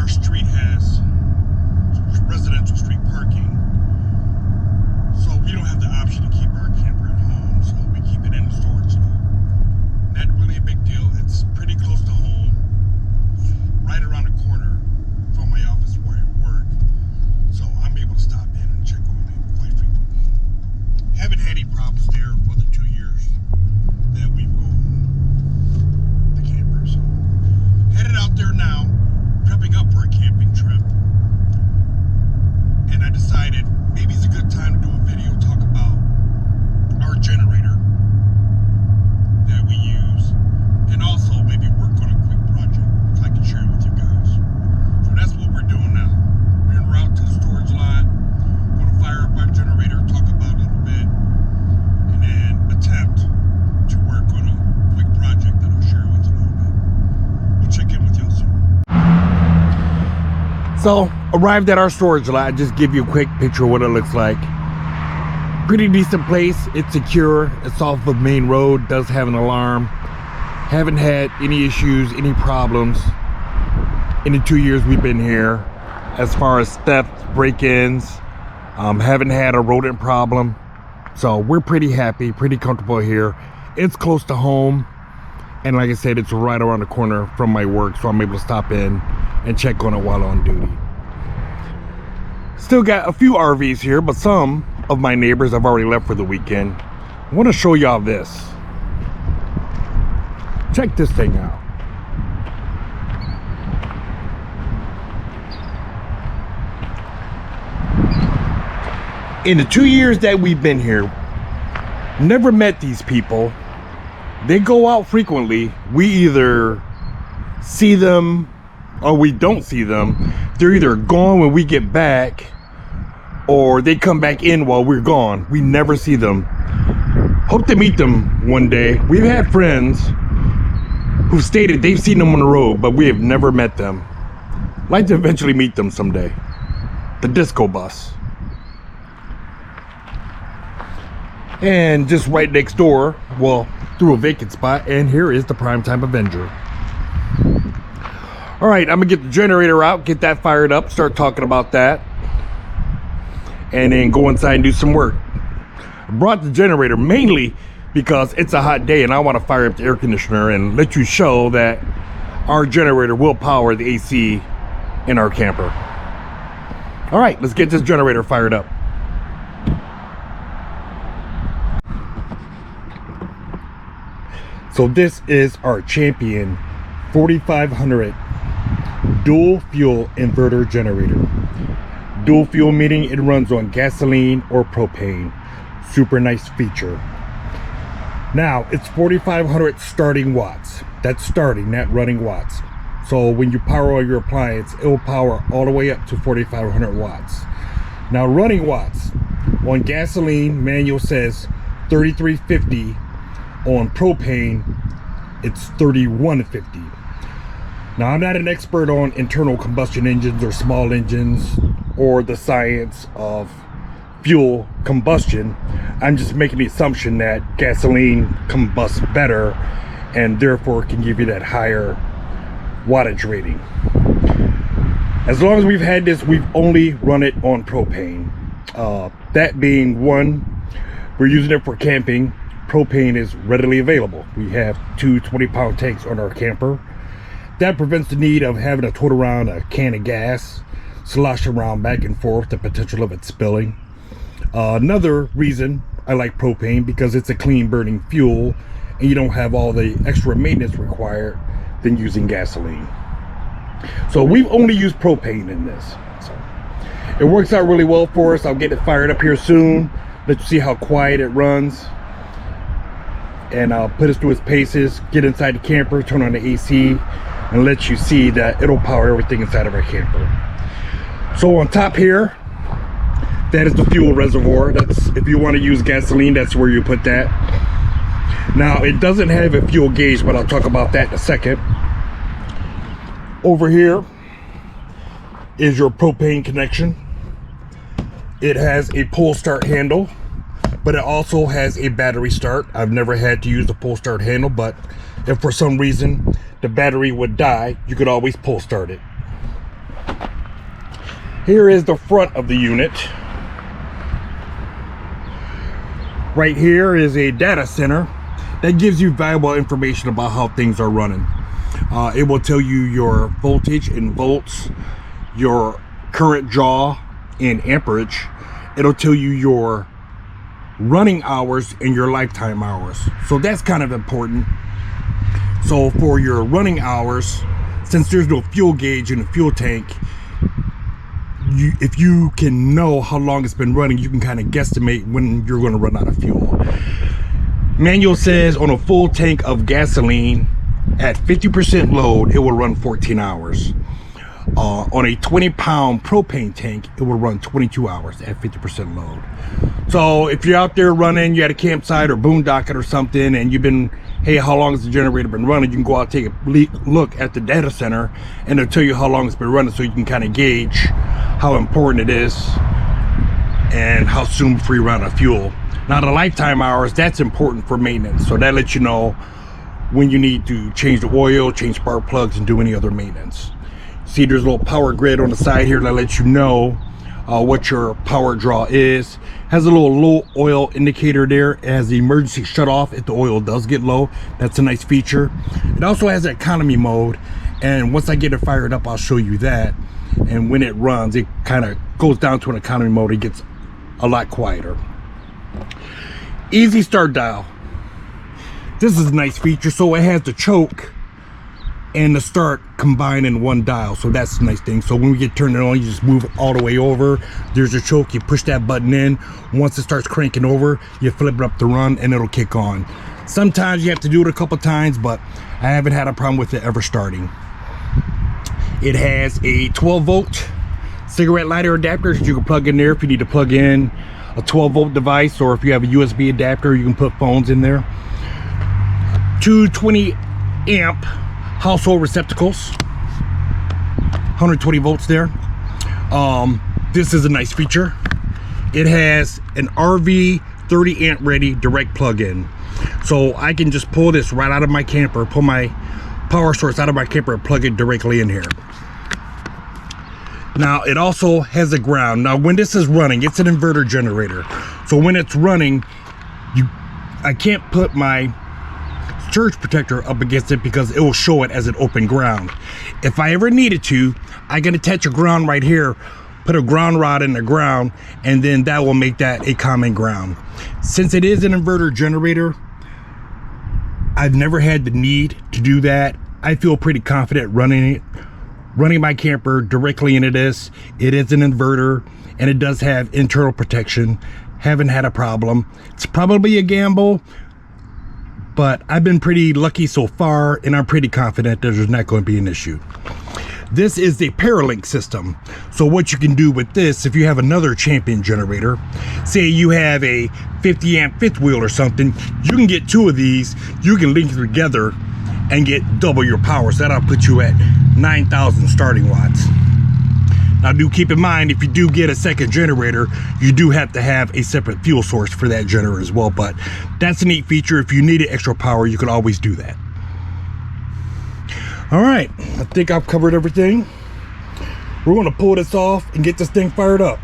our street has residential street parking, so we don't have the option to keep our camper at home, so we keep it in the storage lot. Not really a big deal. It's pretty close to home. It's right around the corner from my office where I work, so I'm able to stop in and check on it quite frequently. Haven't had any problems there for the 2 years that we've owned the camper. So headed out there now, prepping up for a camping trip, and I decided maybe it's a good time to do a video talk about our generator that we use, and also maybe work on a quick project so I can share it with you guys. So that's what we're doing now. We're en route to the storage lot. Going to fire up our generator, talk about it a little bit, and then attempt to work on a quick project that I'll share with you a little bit. We'll check in with y'all soon. So, arrived at our storage lot. Just give you a quick picture of what it looks like. Pretty decent place. It's secure. It's off the main road. Does have an alarm. Haven't had any issues, any problems in the 2 years we've been here. As far as theft, break-ins, haven't had a rodent problem. So we're pretty happy, pretty comfortable here. It's close to home. And like I said, it's right around the corner from my work, so I'm able to stop in and check on it while on duty. Still got a few RVs here, but some of my neighbors have already left for the weekend. I want to show y'all this. Check this thing out. In the 2 years that we've been here, never met these people. They go out frequently. We either see them or we don't see them. They're either gone when we get back, or they come back in while we're gone. We never see them. Hope to meet them one day. We've had friends who stated they've seen them on the road, but we have never met them. Like to eventually meet them someday. The disco bus. And just right next door, well, through a vacant spot, and here is the primetime Avenger. All right, I'm gonna get the generator out, get that fired up, start talking about that, and then go inside and do some work. I brought the generator mainly because it's a hot day and I want to fire up the air conditioner and let you show that our generator will power the AC in our camper. All right, let's get this generator fired up. So this is our Champion 4500 dual fuel inverter generator. Dual fuel meaning it runs on gasoline or propane. Super nice feature. Now it's 4500 starting watts. That's starting, not running watts. So when you power your appliance, it will power all the way up to 4500 watts. Now running watts on gasoline, manual says 3350. On propane, it's 3150. Now, I'm not an expert on internal combustion engines or small engines or the science of fuel combustion. I'm just making the assumption that gasoline combusts better and therefore can give you that higher wattage rating. As long as we've had this, we've only run it on propane. That being one, we're using it for camping. Propane is readily available. We have two 20-pound tanks on our camper. That prevents the need of having to tote around a can of gas, slosh around back and forth, the potential of it spilling. Another reason I like propane, because it's a clean burning fuel and you don't have all the extra maintenance required than using gasoline. So we've only used propane in this. So it works out really well for us. I'll get it fired up here soon. Let you see how quiet it runs. And I'll put us through its paces, get inside the camper, turn on the AC, and let you see that it'll power everything inside of our camper. So on top here, that is the fuel reservoir. That's, if you want to use gasoline, that's where you put that. Now it doesn't have a fuel gauge, but I'll talk about that in a second. Over here is your propane connection. It has a pull start handle, but it also has a battery start. I've never had to use the pull start handle, but if for some reason the battery would die, you could always pull start it. Here is the front of the unit. Right here is a data center that gives you valuable information about how things are running. It will tell you your voltage in volts, your current draw in amperage. It'll tell you your running hours and your lifetime hours. So that's kind of important. So for your running hours, since there's no fuel gauge in the fuel tank, if you can know how long it's been running, you can kind of guesstimate when you're going to run out of fuel. Manual says on a full tank of gasoline at 50% load, it will run 14 hours. On a 20-pound propane tank, it will run 22 hours at 50% load. So if you're out there running, you at a campsite or boondocking or something, and you've been, hey, how long has the generator been running? You can go out and take a look at the data center, and it'll tell you how long it's been running, so you can kind of gauge how important it is and how soon before you run out of fuel. Now the lifetime hours, that's important for maintenance. So that lets you know when you need to change the oil, change spark plugs, and do any other maintenance. See, there's a little power grid on the side here that lets you know what your power draw is. Has a little low oil indicator there. It has the emergency shut off if the oil does get low. That's a nice feature. It also has economy mode, and once I get it fired up, I'll show you that. And when it runs, it kind of goes down to an economy mode. It gets a lot quieter. Easy start dial. This is a nice feature. So it has the choke and the start combined in one dial. So that's a nice thing. So when we get turned on, you just move it all the way over. There's a choke. You push that button in. Once it starts cranking over, you flip it up to run and it'll kick on. Sometimes you have to do it a couple times, but I haven't had a problem with it ever starting. It has a 12-volt cigarette lighter adapter that you can plug in there if you need to plug in a 12-volt device, or if you have a USB adapter, you can put phones in there. 220-amp household receptacles, 120 volts there. This is a nice feature. It has an RV 30-amp ready direct plug-in. So I can just pull this right out of my camper, pull my power source out of my camper and plug it directly in here. Now it also has a ground. Now when this is running, it's an inverter generator. So when it's running, I can't put my surge protector up against it because it will show it as an open ground. If I ever needed to, I can attach a ground right here, put a ground rod in the ground, and then that will make that a common ground. Since it is an inverter generator, I've never had the need to do that. I feel pretty confident running my camper directly into this. It is an inverter and it does have internal protection. Haven't had a problem. It's probably a gamble, but I've been pretty lucky so far, and I'm pretty confident that there's not going to be an issue. This is the Paralink system. So what you can do with this, if you have another Champion generator, say you have a 50 amp fifth wheel or something, you can get two of these, you can link them together and get double your power. So that'll put you at 9,000 starting watts. Now do keep in mind, if you do get a second generator, you do have to have a separate fuel source for that generator as well, but that's a neat feature. If you needed extra power, you can always do that. All right, I think I've covered everything. We're gonna pull this off and get this thing fired up.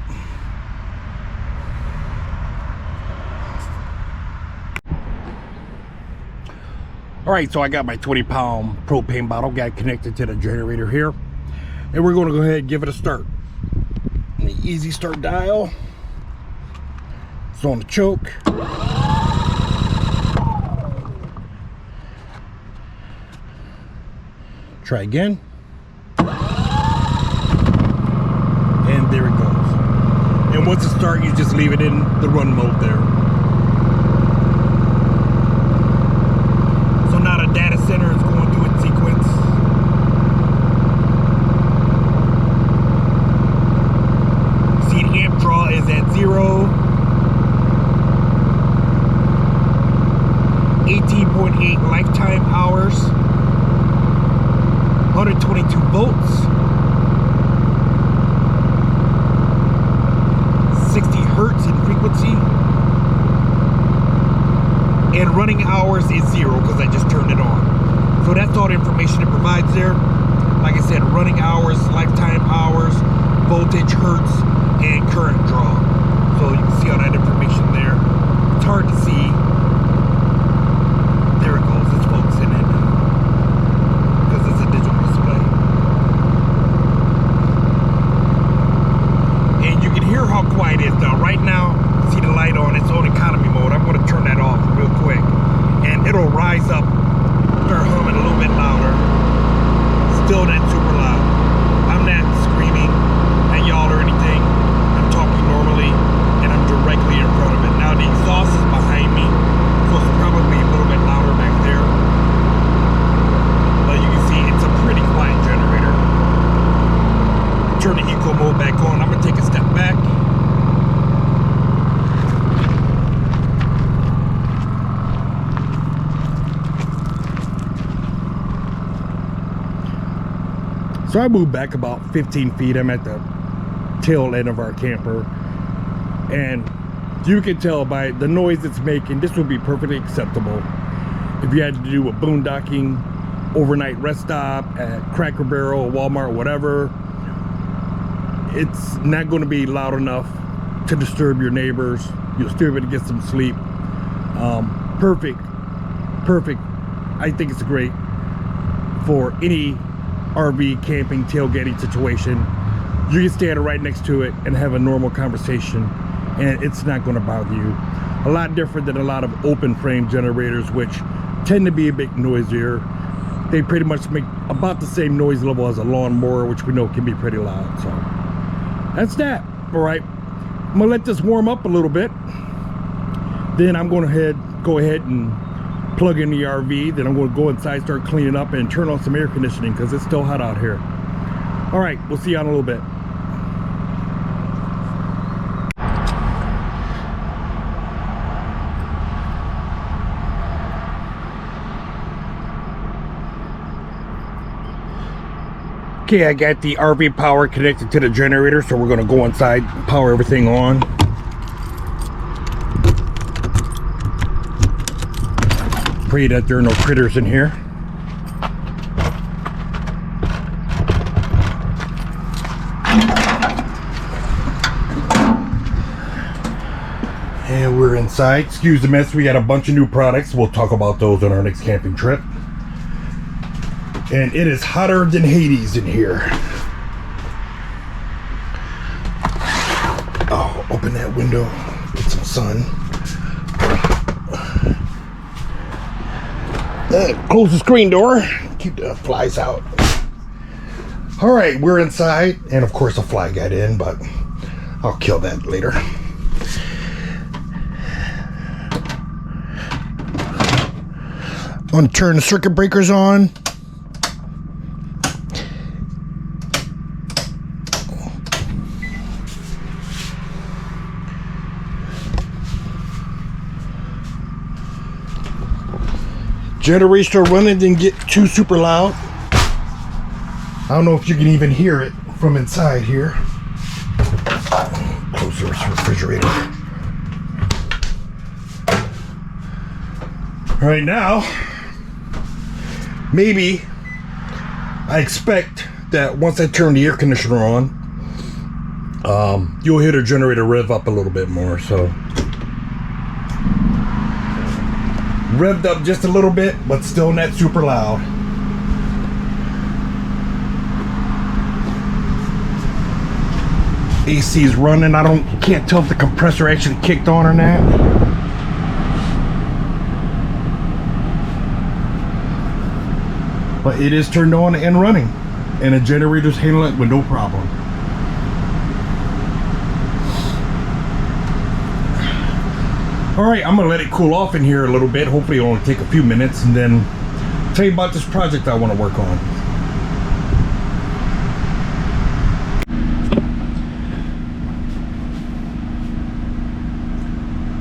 All right, so I got my 20-pound propane bottle, got connected to the generator here, and we're gonna go ahead and give it a start. The easy start dial. It's on the choke. Try again. And there it goes. And once it starts, you just leave it in the run mode there. So now the data center is going through its sequence. See, the amp draw is at 0. 18.8 lifetime hours. 122 volts, 60 hertz in frequency, and running hours is 0 because I just turned it on. So that's all the information it provides there. Like I said, running hours, lifetime hours, voltage, hertz, and current draw. So you can see all that information there. It's hard to see. There it goes. It's focusing in because it's a digital display. And you can hear how quiet it is now. Right now, see the light on, it's on economy mode. I'm going to turn that off real quick. And it'll rise up, start humming a little bit louder. Still not super loud. I'm not screaming at y'all or anything. I'm talking normally, and I'm directly in front of it. Now the exhaust is behind me, so it's probably a little bit louder back there. But you can see it's a pretty quiet generator. Turn the eco mode back on. I'm gonna take a step back. So I moved back about 15 feet. I'm at the tail end of our camper. And you can tell by the noise it's making, this would be perfectly acceptable if you had to do a boondocking, overnight rest stop at Cracker Barrel, Walmart, whatever. It's not going to be loud enough to disturb your neighbors. You'll still be able to get some sleep. Perfect. I think it's great for any RV camping tailgating situation. You can stand right next to it and have a normal conversation, and it's not going to bother you. A lot different than a lot of open frame generators, which tend to be a bit noisier. They pretty much make about the same noise level as a lawnmower, which we know can be pretty loud. So that's that. All right, I'm gonna let this warm up a little bit. Then I'm going to go ahead and plug in the RV. Then I'm going to go inside, start cleaning up, and turn on some air conditioning because it's still hot out here. All right, we'll see you in a little bit. Okay, I got the RV power connected to the generator, so we're going to go inside, power everything on. Pray that there are no critters in here. And we're inside. Excuse the mess, we got a bunch of new products. We'll talk about those on our next camping trip. And it is hotter than Hades in here. Oh, open that window, get some sun. Close the screen door, keep the flies out. All right, we're inside, and of course a fly got in, but I'll kill that later. I'm gonna turn the circuit breakers on. Generator running, didn't get too super loud. I don't know if you can even hear it from inside here. Close the refrigerator. Right now, maybe I expect that once I turn the air conditioner on, you'll hear the generator rev up a little bit more. So revved up just a little bit, but still not super loud. AC is running. Can't tell if the compressor actually kicked on or not. But it is turned on and running, and the generator's handling it with no problem. All right, I'm gonna let it cool off in here a little bit. Hopefully it'll only take a few minutes, and then tell you about this project I want to work on.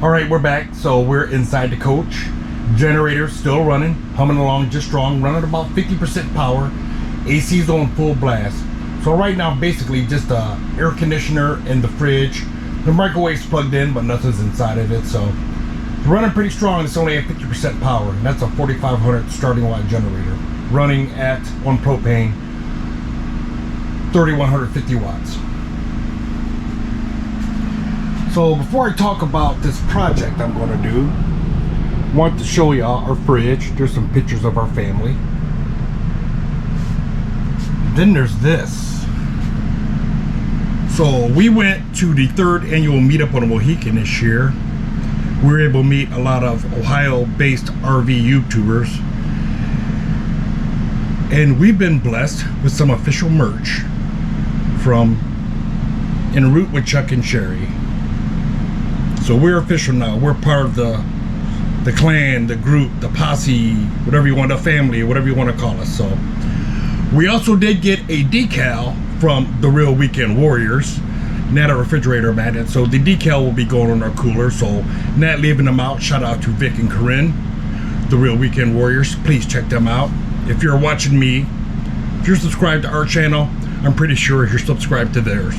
All right, we're back. So we're inside the coach. Generator still running, humming along just strong, running about 50% power. AC's on full blast. So right now, basically just the air conditioner and the fridge. The microwave's plugged in, but nothing's inside of it. So it's running pretty strong. It's only at 50% power. And that's a 4500 starting watt generator running at, on propane, 3150 watts. So before I talk about this project I'm going to do, I want to show y'all our fridge. There's some pictures of our family. Then there's this. So we went to the 3rd annual meetup on the Mohican this year. We were able to meet a lot of Ohio-based RV YouTubers. And we've been blessed with some official merch from En Route with Chuck and Sherry. So we're official now. We're part of the clan, the group, the posse, whatever you want, the family, whatever you want to call us. So we also did get a decal from the Real Weekend Warriors, not a refrigerator magnet. So the decal will be going on our cooler. So not leaving them out. Shout out to Vic and Corinne, the Real Weekend Warriors. Please check them out. If you're watching me, if you're subscribed to our channel, I'm pretty sure you're subscribed to theirs.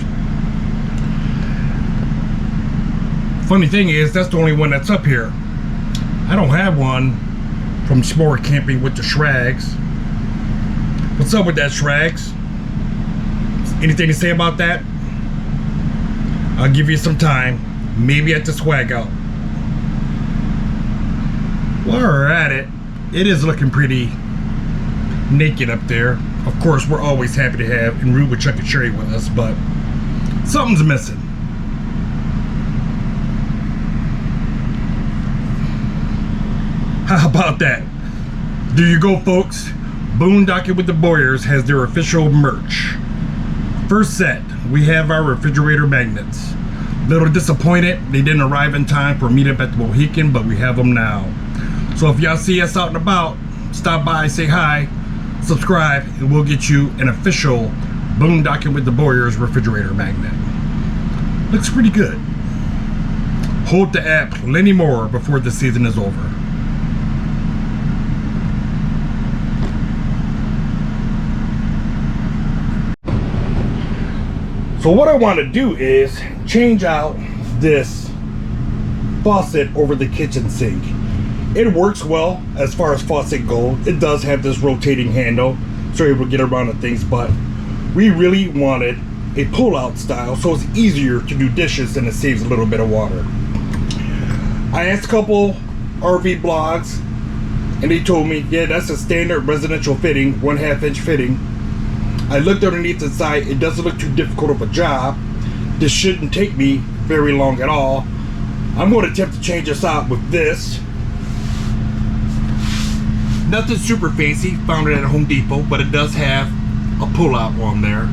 Funny thing is, that's the only one that's up here. I don't have one from S'more Camping with the Shrags. What's up with that, Shrags? Anything to say about that? I'll give you some time, maybe at the swag out. While we're at it, it is looking pretty naked up there. Of course, we're always happy to have En Route with Chuck and Sherry with us, but something's missing. How about that? There you go, folks. Boondocking with the Warriors has their official merch. First set, we have our refrigerator magnets. Little disappointed they didn't arrive in time for meetup at the Mohican, but we have them now. So if y'all see us out and about, stop by, say hi, subscribe, and we'll get you an official Boondocking with the Warriors refrigerator magnet. Looks pretty good. Hold the app plenty more before the season is over. So what I want to do is change out this faucet over the kitchen sink. It works well as far as faucet goes. It does have this rotating handle, so you're able to get around the things, but we really wanted a pull-out style so it's easier to do dishes and it saves a little bit of water. I asked a couple RV blogs and they told me, yeah, that's a standard residential fitting, 1/2 inch fitting. I looked underneath the side, it doesn't look too difficult of a job. This shouldn't take me very long at all. I'm going to attempt to change this out with this. Nothing super fancy, found it at Home Depot, but it does have a pull-out on there.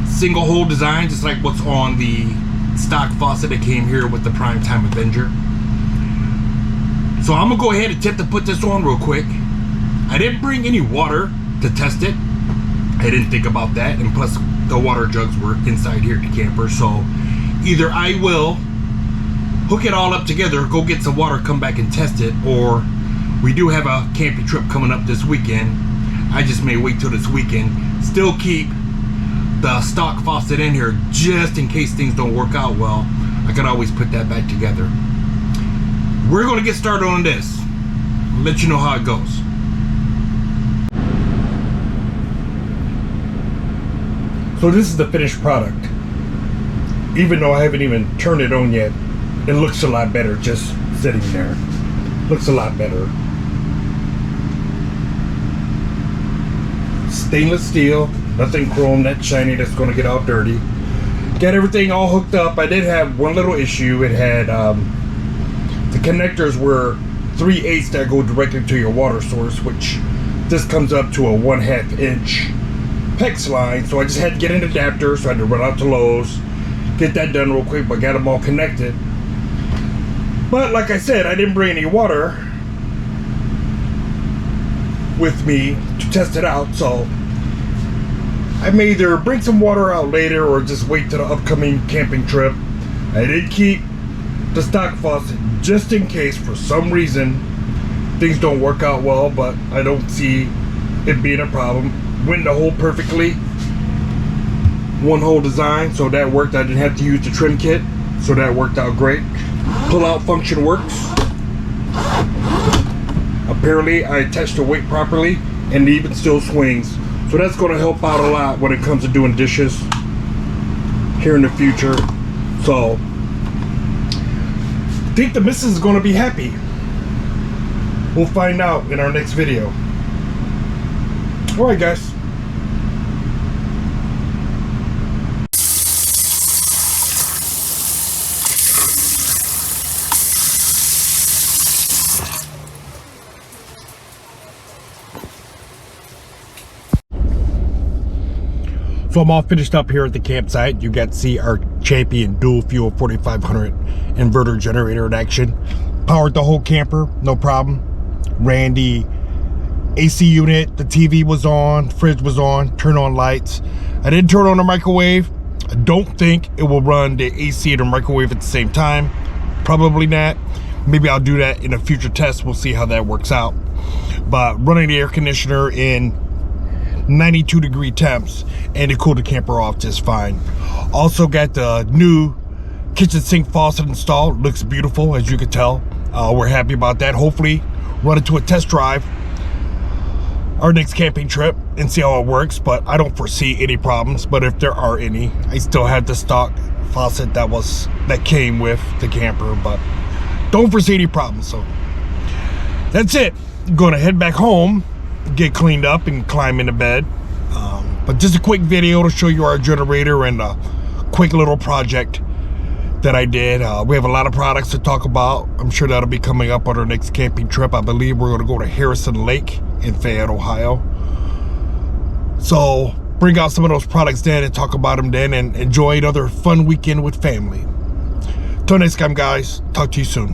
Single hole design, just like what's on the stock faucet that came here with the Primetime Avenger. So I'm gonna go ahead and attempt to put this on real quick. I didn't bring any water to test it. I didn't think about that, and plus the water jugs were inside here at the camper. So either I will hook it all up together, go get some water, come back and test it, or we do have a camping trip coming up this weekend. I just may wait till this weekend. Still keep the stock faucet in here just in case things don't work out well. I could always put that back together. We're going to get started on this. I'll let you know how it goes. So this is the finished product. Even though I haven't even turned it on yet, it looks a lot better just sitting there. Looks a lot better. Stainless steel, nothing chrome, that shiny that's going to get all dirty. Got everything all hooked up. I did have one little issue. It had the connectors were 3/8 that go directly to your water source, which this comes up to a 1/2 inch PEX line. So I just had to get an adapter, so I had to run out to Lowe's, get that done real quick, but got them all connected. But like I said, I didn't bring any water with me to test it out, so I may either bring some water out later or just wait till the upcoming camping trip. I did keep the stock faucet just in case for some reason things don't work out well, but I don't see it being a problem. Went in the hole perfectly, one hole design, so that worked. I didn't have to use the trim kit, so that worked out great. Pull out function works. Apparently I attached the weight properly and it even still swings, so that's going to help out a lot when it comes to doing dishes. here in the future. So I think the missus is going to be happy. We'll find out in our next video. Alright guys. So I'm all finished up here at the campsite. You got to see our Champion dual fuel 4500 inverter generator in action. Powered the whole camper, no problem. Ran the AC unit, the TV was on, fridge was on, turned on lights. I didn't turn on the microwave. I don't think it will run the AC and the microwave at the same time. Probably not. Maybe I'll do that in a future test. We'll see how that works out. But running the air conditioner in 92-degree temps, and it cooled the camper off just fine. Also got the new kitchen sink faucet installed. Looks beautiful, as you can tell. We're happy about that. Hopefully run it to a test drive our next camping trip and see how it works, but I don't foresee any problems. But if there are any, I still have the stock faucet that came with the camper, but don't foresee any problems. So that's it. Gonna head back home, get cleaned up, and climb into bed. But just a quick video to show you our generator and a quick little project that I did. We have a lot of products to talk about. I'm sure that'll be coming up on our next camping trip. I believe we're going to go to Harrison Lake in Fayette, Ohio. So bring out some of those products then and talk about them then, and enjoy another fun weekend with family. Till next time guys, talk to you soon.